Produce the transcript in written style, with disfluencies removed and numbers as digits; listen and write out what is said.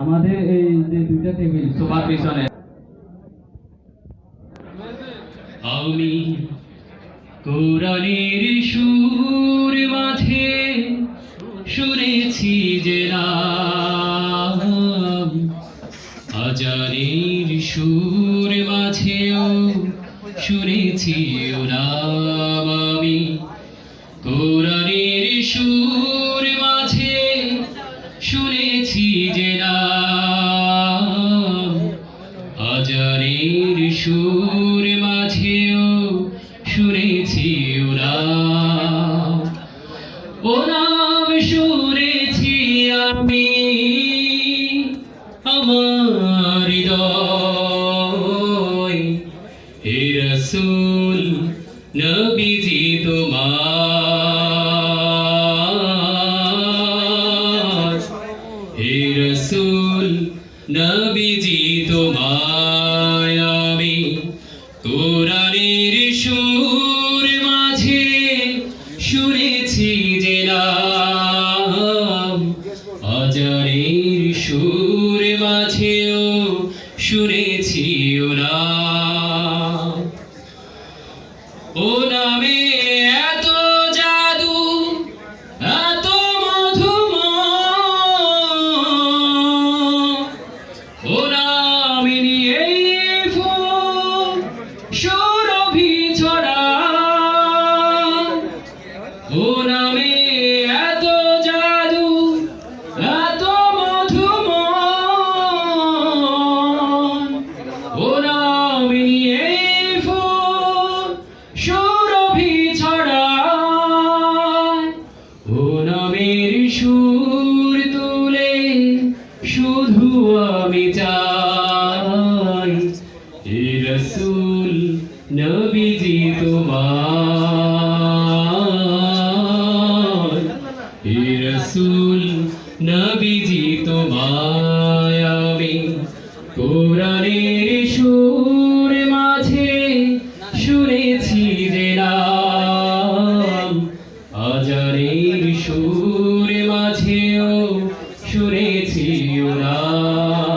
আমাদের এই যে দুইটা টেবিল সোফার পিছনে আমি কোরআনের সুর মাঝে শুনেছি যে নাম, আজানের সুর মাঝেও শুনেছি ও নাম। আমি কোরআনের সুর মাঝে শুনেছি যে নাম, আজানের সুর মাঝেও শুনেছি ও নাম। ও নাম শুনেছি আমি আমার হৃদয়, হে রাসূল নবীজি তোমার, হে রাসূল নবীজি তোমায় আমি কোরআনের সুর মাঝে শুনেছি যে নাম, আজানের সুর মাঝেও শুনেছি ও নাম। ও নামে এত জাদু, এত মধুময়, ও নামে নিয়ে ফুল সুরভি ছড়ায়। ও নামে এত জাদু, এত মধুময়, ও নামে নিয়ে ফুল সুরভি ছড়ায়। ও নামের সুর তুলে শুধু আমি চাই, হে রাসূল নবীজি তোমার, হে রাসূল নবীজি তোমায় আমি কোরআনের সুর মাঝে শুনেছি যে নাম, আজানের সুর মাঝেও শুনেছি ও নাম।